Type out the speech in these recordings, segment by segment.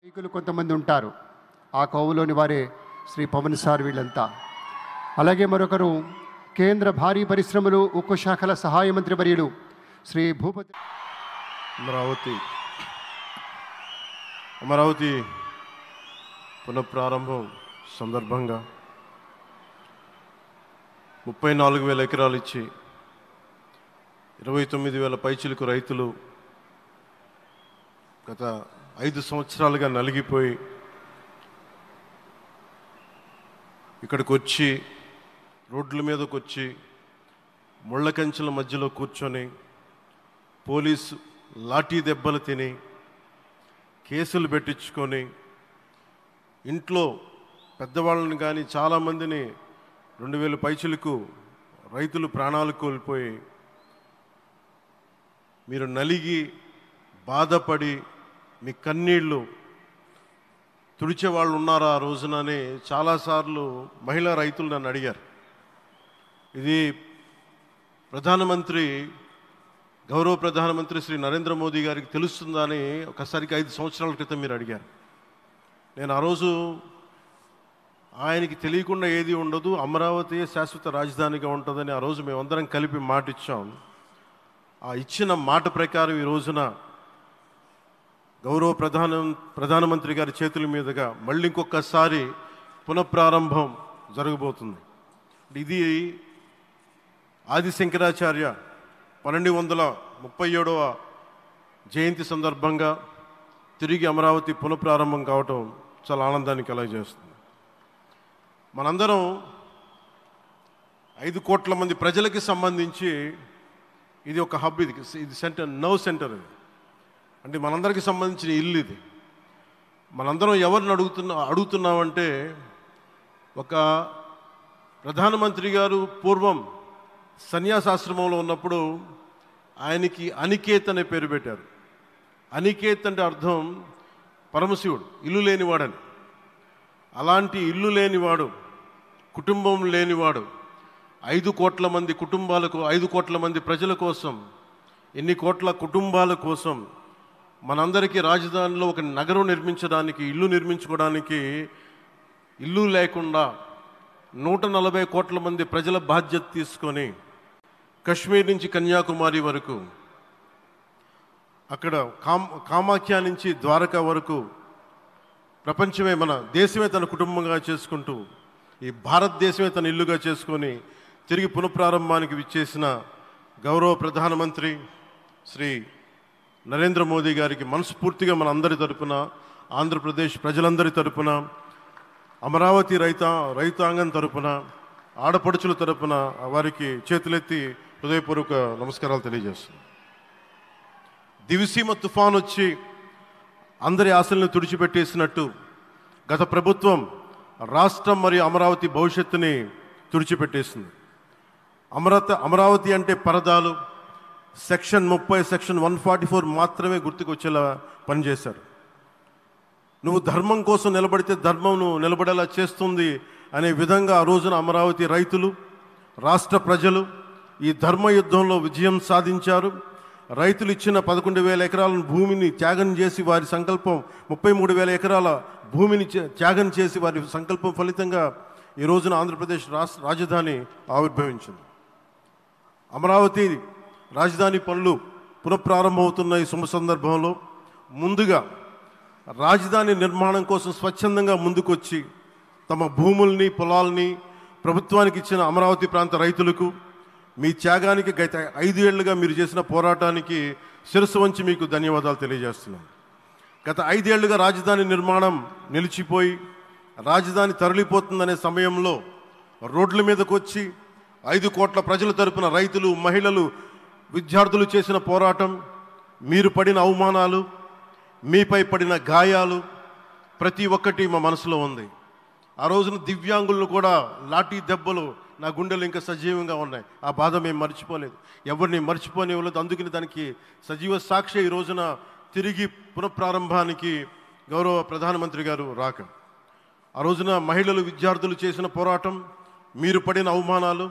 నాయకులు కొంతమంది ఉంటారు. ఆ కోవలోని వారే శ్రీ పవన్ సార్ వీళ్ళంతా. అలాగే మరొకరు కేంద్ర భారీ పరిశ్రమలు ఉక్కు శాఖల సహాయ మంత్రి వర్యులు శ్రీ భూపతి. అమరావతి పునఃప్రారంభం సందర్భంగా 34,000 ఎకరాలు ఇచ్చి 29,000 పైచిలకు రైతులు గత 5 సంవత్సరాలుగా నలిగిపోయి ఇక్కడికి వచ్చి రోడ్ల మీదకి వచ్చి ముళ్ళ కంచెల మధ్యలో కూర్చొని పోలీసు లాఠీ దెబ్బలు తిని కేసులు పెట్టించుకొని ఇంట్లో పెద్దవాళ్ళని కానీ చాలామందిని 2,000 పైచిలకు రైతులు ప్రాణాలు కోల్పోయి మీరు నలిగి బాధపడి మీ కన్నీళ్ళు తుడిచే వాళ్ళు ఉన్నారా ఆ రోజునని చాలాసార్లు మహిళా రైతులు నన్ను అడిగారు. ఇది గౌరవ ప్రధానమంత్రి శ్రీ నరేంద్ర మోదీ గారికి తెలుస్తుందా అని ఒకసారికి 5 సంవత్సరాల క్రితం మీరు అడిగారు. నేను ఆ రోజు ఆయనకి తెలియకుండా ఏది ఉండదు, అమరావతి శాశ్వత రాజధానిగా ఉంటుందని ఆ రోజు మేమందరం కలిపి మాట ఇచ్చాం. ఆ ఇచ్చిన మాట ప్రకారం ఈ రోజున గౌరవ ప్రధానమంత్రి గారి చేతుల మీదుగా మళ్ళీ ఇంకొకసారి పునఃప్రారంభం జరగబోతుంది. ఇది ఆది శంకరాచార్య 1237వ జయంతి సందర్భంగా తిరిగి అమరావతి పునఃప్రారంభం కావటం చాలా ఆనందాన్ని కలగజేస్తుంది. మనందరం 5 కోట్ల మంది ప్రజలకి సంబంధించి ఇది ఒక హబ్, ఇది సెంటర్, నర్వ్ సెంటర్. ఇది అంటే మనందరికీ సంబంధించిన ఇల్లు. ఇది మనందరం ఎవరిని అడుగుతున్నామంటే, ఒక ప్రధానమంత్రి గారు పూర్వం సన్యాసాశ్రమంలో ఉన్నప్పుడు ఆయనకి అనికేత్ అనే పేరు పెట్టారు. అనికేత్ అంటే అర్థం పరమశివుడు, ఇల్లు లేనివాడని. అలాంటి ఇల్లు లేనివాడు, కుటుంబం లేనివాడు 5 కోట్ల మంది కుటుంబాలకు, 5 కోట్ల మంది ప్రజల కోసం, ఎన్ని కోట్ల కుటుంబాల కోసం మనందరికీ రాజధానిలో ఒక నగరం నిర్మించడానికి, ఇల్లు నిర్మించుకోవడానికి ఇల్లు లేకుండా 140 కోట్ల మంది ప్రజల బాధ్యత తీసుకొని కశ్మీర్ నుంచి కన్యాకుమారి వరకు, అక్కడ కామాఖ్య నుంచి ద్వారకా వరకు ప్రపంచమే, మన దేశమే తన కుటుంబంగా చేసుకుంటూ ఈ భారతదేశమే తన ఇల్లుగా చేసుకొని తిరిగి పునఃప్రారంభానికి విచ్చేసిన గౌరవ ప్రధానమంత్రి శ్రీ నరేంద్ర మోదీ గారికి మనస్ఫూర్తిగా మన అందరి తరపున, ఆంధ్రప్రదేశ్ ప్రజలందరి తరపున, అమరావతి రైతాంగం తరపున, ఆడపడుచుల తరపున వారికి చేతులెత్తి హృదయపూర్వక నమస్కారాలు తెలియజేస్తున్నాను. దివిసీమ తుఫాన్ వచ్చి అందరి ఆశలను తుడిచిపెట్టేసినట్టు గత ప్రభుత్వం రాష్ట్రం మరియు అమరావతి భవిష్యత్తుని తుడిచిపెట్టేసింది. అమరావతి అంటే పరదాలు, సెక్షన్ 30, సెక్షన్ 144 మాత్రమే గుర్తుకొచ్చేలా పనిచేశారు. నువ్వు ధర్మం కోసం నిలబడితే ధర్మం నువ్వు నిలబడేలా చేస్తుంది అనే విధంగా ఆ రోజున అమరావతి రైతులు, రాష్ట్ర ప్రజలు ఈ ధర్మ యుద్ధంలో విజయం సాధించారు. రైతులు ఇచ్చిన 11,000 ఎకరాల భూమిని త్యాగం చేసి, వారి సంకల్పం 33,000 ఎకరాల భూమిని త్యాగం చేసి వారి సంకల్పం ఫలితంగా ఈ రోజున ఆంధ్రప్రదేశ్ రాజధాని ఆవిర్భవించింది. అమరావతి రాజధాని పనులు పునఃప్రారంభమవుతున్న ఈ శుభ సందర్భంలో ముందుగా రాజధాని నిర్మాణం కోసం స్వచ్ఛందంగా ముందుకొచ్చి తమ భూముల్ని, పొలాల్ని ప్రభుత్వానికి ఇచ్చిన అమరావతి ప్రాంత రైతులకు, మీ త్యాగానికి గత 5 ఏళ్లుగా మీరు చేసిన పోరాటానికి శిరస్సు వంచి మీకు ధన్యవాదాలు తెలియజేస్తున్నాను. గత 5 ఏళ్లుగా రాజధాని నిర్మాణం నిలిచిపోయి రాజధాని తరలిపోతుందనే సమయంలో రోడ్ల మీదకు వచ్చి 5 కోట్ల ప్రజల తరపున రైతులు, మహిళలు, విద్యార్థులు చేసిన పోరాటం, మీరు పడిన అవమానాలు, మీపై పడిన గాయాలు ప్రతి ఒక్కటి మా మనసులో ఉంది. ఆ రోజున దివ్యాంగులను కూడా లాఠీ దెబ్బలు నా గుండెలు ఇంకా సజీవంగా ఉన్నాయి. ఆ బాధ మేము మర్చిపోలేదు, ఎవరిని మర్చిపోనివ్వలేదు. అందుకని దానికి సజీవ సాక్షి ఈ రోజున తిరిగి పునఃప్రారంభానికి గౌరవ ప్రధానమంత్రి గారు రాక, ఆ రోజున మహిళలు, విద్యార్థులు చేసిన పోరాటం, మీరు పడిన అవమానాలు,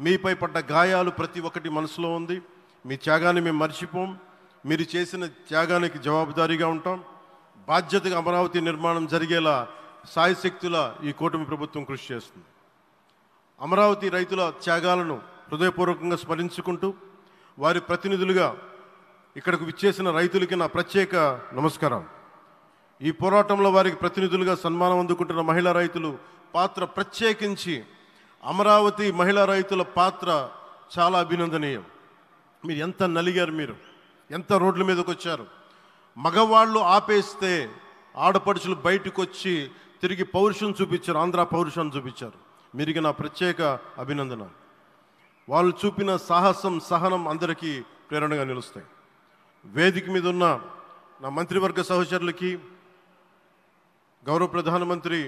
మీపై పడ్డ గాయాలు ప్రతి ఒక్కటి మనసులో ఉంది. మీ త్యాగాన్ని మేము మర్చిపోం. మీరు చేసిన త్యాగానికి జవాబుదారీగా ఉంటాం. బాధ్యతగా అమరావతి నిర్మాణం జరిగేలా సాయశక్తుల ఈ కూటమి ప్రభుత్వం కృషి చేస్తుంది. అమరావతి రైతుల త్యాగాలను హృదయపూర్వకంగా స్మరించుకుంటూ వారి ప్రతినిధులుగా ఇక్కడకు విచ్చేసిన రైతులకి నా ప్రత్యేక నమస్కారం. ఈ పోరాటంలో వారికి ప్రతినిధులుగా సన్మానం అందుకుంటున్న మహిళా రైతులు పాత్ర, ప్రత్యేకించి అమరావతి మహిళా రైతుల పాత్ర చాలా అభినందనీయం. మీరు ఎంత నలిగారు, మీరు ఎంత రోడ్ల మీదకి వచ్చారు. మగవాళ్ళు ఆపేస్తే ఆడపడుచులు బయటకు వచ్చి తిరిగి పౌరుషం చూపించారు, ఆంధ్ర పౌరుషాన్ని చూపించారు. మీరికి నా ప్రత్యేక అభినందన. వాళ్ళు చూపిన సాహసం, సహనం అందరికీ ప్రేరణగా నిలుస్తాయి. వేదిక మీద ఉన్న నా మంత్రివర్గ సహచరులకి, గౌరవ ప్రధానమంత్రి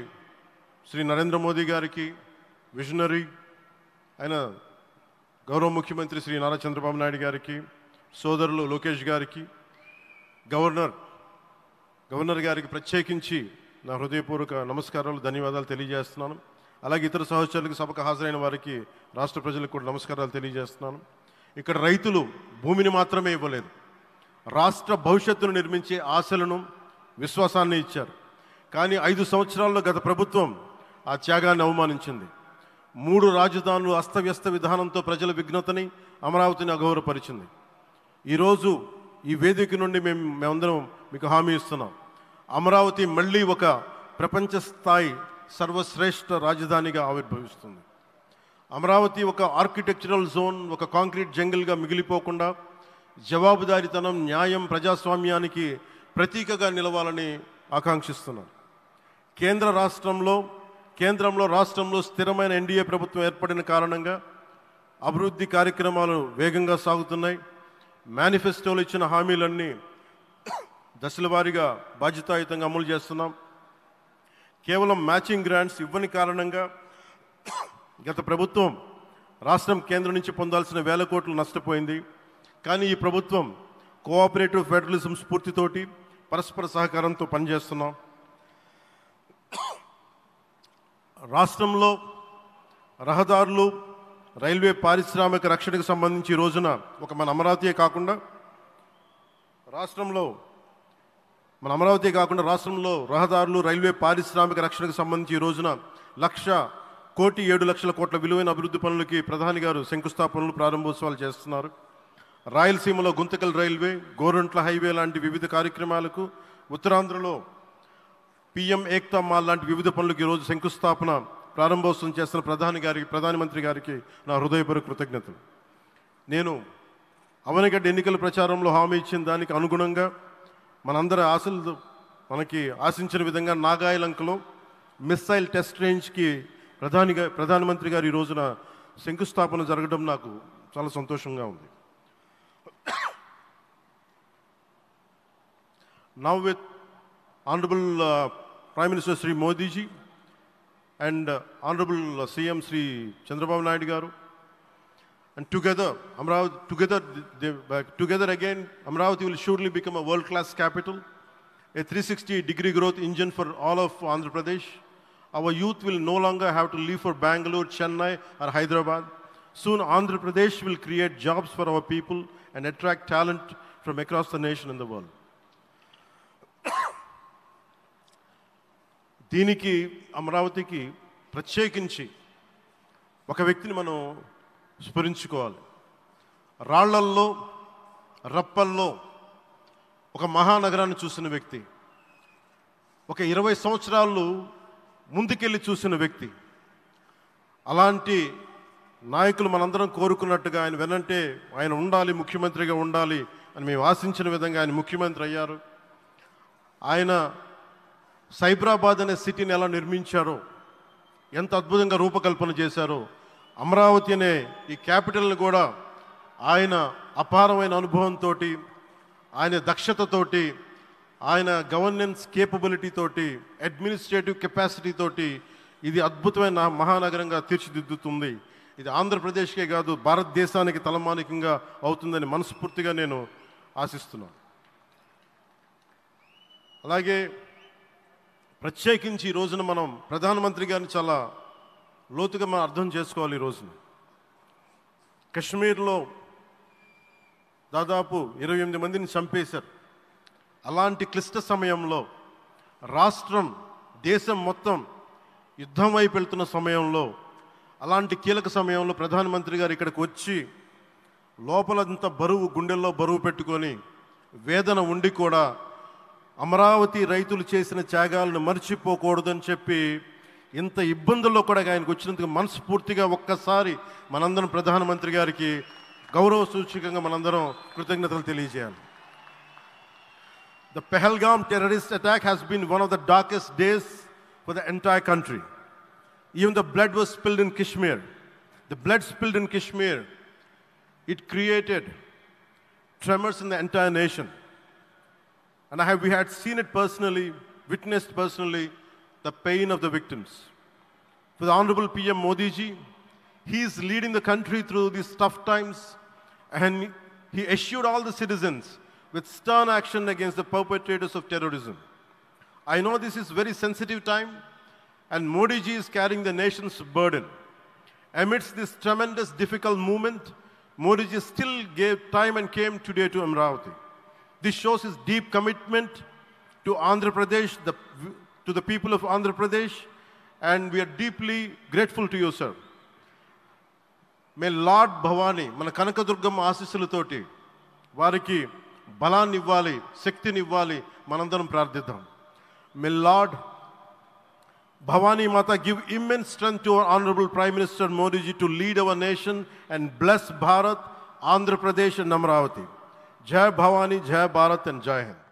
శ్రీ నరేంద్ర మోదీ గారికి, విజనరీ అయిన గౌరవ ముఖ్యమంత్రి శ్రీ నారా చంద్రబాబు నాయుడు గారికి, సోదరులు లోకేష్ గారికి, గవర్నర్ గారికి ప్రత్యేకించి నా హృదయపూర్వక నమస్కారాలు, ధన్యవాదాలు తెలియజేస్తున్నాను. అలాగే ఇతర సహచరులకు, సభకు హాజరైన వారికి, రాష్ట్ర ప్రజలకు కూడా నమస్కారాలు తెలియజేస్తున్నాను. ఇక్కడ రైతులు భూమిని మాత్రమే ఇవ్వలేదు, రాష్ట్ర భవిష్యత్తును నిర్మించే ఆశలను, విశ్వాసాన్ని ఇచ్చారు. కానీ 5 సంవత్సరాల్లో గత ప్రభుత్వం ఆ త్యాగాన్ని అవమానించింది. 3 రాజధానులు అస్తవ్యస్త విధానంతో ప్రజల విఘ్నతని, అమరావతిని అగౌరవపరిచింది. ఈరోజు ఈ వేదిక నుండి మేమందరం మీకు హామీ ఇస్తున్నాం, అమరావతి మళ్ళీ ఒక ప్రపంచ స్థాయి సర్వశ్రేష్ఠ రాజధానిగా ఆవిర్భవిస్తుంది. అమరావతి ఒక ఆర్కిటెక్చరల్ జోన్, ఒక కాంక్రీట్ జంగిల్గా మిగిలిపోకుండా జవాబుదారీతనం, న్యాయం, ప్రజాస్వామ్యానికి ప్రతీకగా నిలవాలని ఆకాంక్షిస్తున్నాను. కేంద్రంలో రాష్ట్రంలో స్థిరమైన ఎన్డీఏ ప్రభుత్వం ఏర్పడిన కారణంగా అభివృద్ధి కార్యక్రమాలు వేగంగా సాగుతున్నాయి. మేనిఫెస్టోలో ఇచ్చిన హామీలన్నీ దశల వారీగా బాధ్యతాయుతంగా అమలు చేస్తున్నాం. కేవలం మ్యాచింగ్ గ్రాంట్స్ ఇవ్వని కారణంగా గత ప్రభుత్వం రాష్ట్రం కేంద్రం నుంచి పొందాల్సిన 1000 కోట్లు నష్టపోయింది. కానీ ఈ ప్రభుత్వం కోఆపరేటివ్ ఫెడరలిజం స్ఫూర్తితోటి పరస్పర సహకారంతో పనిచేస్తున్నాం. రాష్ట్రంలో రహదారులు, రైల్వే, పారిశ్రామిక రక్షణకు సంబంధించి ఈ రోజున మన అమరావతి కాకుండా రాష్ట్రంలో రహదారులు, రైల్వే, పారిశ్రామిక రక్షణకు సంబంధించి ఈ రోజున 1,07,00,000 కోట్ల విలువైన అభివృద్ధి పనులకి ప్రధాని గారు శంకుస్థాపనలు, ప్రారంభోత్సవాలు చేస్తున్నారు. రాయలసీమలో గుంతకల్ రైల్వే, గోరంట్ల హైవే లాంటి వివిధ కార్యక్రమాలకు, ఉత్తరాంధ్రలో పిఎం ఏక్తా మాల్ లాంటి వివిధ పనులకు ఈరోజు శంకుస్థాపన, ప్రారంభోత్సవం చేస్తున్న ప్రధానమంత్రి గారికి నా హృదయపూర్వక కృతజ్ఞతలు. నేను అవనిగడ్డ ఎన్నికల ప్రచారంలో హామీ ఇచ్చిన దానికి అనుగుణంగా మనందరి ఆశలు మనకి ఆశించిన విధంగా నాగాయలంకలో మిస్సైల్ టెస్ట్ రేంజ్కి ప్రధానమంత్రి గారు ఈ రోజున శంకుస్థాపన జరగడం నాకు చాలా సంతోషంగా ఉంది. Now with Honorable Prime Minister Sri Modi ji and Honorable CM Sri Chandrababu Naidu garu, and together again Amravati will surely become a world-class capital, a 360-degree growth engine for all of Andhra Pradesh. Our youth will no longer have to leave for Bangalore, Chennai or Hyderabad. Soon Andhra Pradesh will create jobs for our people and attract talent from across the nation and the world. దీనికి అమరావతికి ప్రత్యేకించి ఒక వ్యక్తిని మనం స్మరించుకోవాలి. రాళ్లల్లో, రప్పల్లో ఒక మహానగరాన్ని చూసిన వ్యక్తి, ఒక 20 సంవత్సరాలు ముందుకెళ్ళి చూసిన వ్యక్తి. అలాంటి నాయకులు మనందరం కోరుకున్నట్టుగా ఆయన వెనంటే ఆయన ఉండాలి, ముఖ్యమంత్రిగా ఉండాలి అని మేము ఆశించిన విధంగా ఆయన ముఖ్యమంత్రి అయ్యారు. ఆయన సైబరాబాద్ అనే సిటీని ఎలా నిర్మించారో, ఎంత అద్భుతంగా రూపకల్పన చేశారో, అమరావతి అనే ఈ క్యాపిటల్ని కూడా ఆయన అపారమైన అనుభవంతో, ఆయన దక్షతతోటి, ఆయన గవర్నెన్స్ కేపబిలిటీ తోటి, అడ్మినిస్ట్రేటివ్ కెపాసిటీ తోటి ఇది అద్భుతమైన మహానగరంగా తీర్చిదిద్దుతుంది. ఇది ఆంధ్రప్రదేశ్కే కాదు, భారతదేశానికి తలమానికంగా అవుతుందని మనస్ఫూర్తిగా నేను ఆశిస్తున్నాను. అలాగే ప్రత్యేకించి ఈ రోజున మనం ప్రధానమంత్రి గారిని చాలా లోతుగా మనం అర్థం చేసుకోవాలి. ఈ రోజున కశ్మీర్లో దాదాపు 28 మందిని చంపేశారు. అలాంటి క్లిష్ట సమయంలో రాష్ట్రం దేశం మొత్తం యుద్ధం వైపు వెళ్తున్న సమయంలో, అలాంటి కీలక సమయంలో ప్రధానమంత్రి గారు ఇక్కడికి వచ్చి లోపలంతా బరువు, గుండెల్లో బరువు పెట్టుకొని వేదన ఉండి కూడా అమరావతి రైతులు చేసిన త్యాగాలను మర్చిపోకూడదని చెప్పి ఇంత ఇబ్బందుల్లో కూడా ఆయనకు వచ్చినందుకు మనస్ఫూర్తిగా ఒక్కసారి మనందరం ప్రధానమంత్రి గారికి గౌరవ సూచకంగా మనందరం కృతజ్ఞతలు తెలియజేయాలి. The Pahalgam terrorist attack has been one of the darkest days for the entire country. Even the blood was spilled in Kashmir. The blood spilled in Kashmir, it created tremors in the entire nation. And we had seen it personally, witnessed personally, the pain of the victims. For the Honorable PM Modi ji, he is leading the country through these tough times, and he assured all the citizens with stern action against the perpetrators of terrorism. I know this is very sensitive time, and Modi ji is carrying the nation's burden. Amidst this tremendous difficult moment, Modi ji still gave time and came today to Amravati. This shows his deep commitment to Andhra Pradesh, to the people of Andhra Pradesh, and we are deeply grateful to you, sir. May Lord Bhavani, మన కనకదుర్గమ్మ ఆశీస్సులతోటి వారికి బలాన్ని ఇవ్వాలి, శక్తిని ఇవ్వాలి, మనందరం ప్రార్థిద్దాం. May Lord Bhavani Mata give immense strength to our Honorable Prime Minister Modi ji to lead our nation and bless Bharat, Andhra Pradesh and Amravati. Jai Bhavani, Jai Bharat and Jai Hind.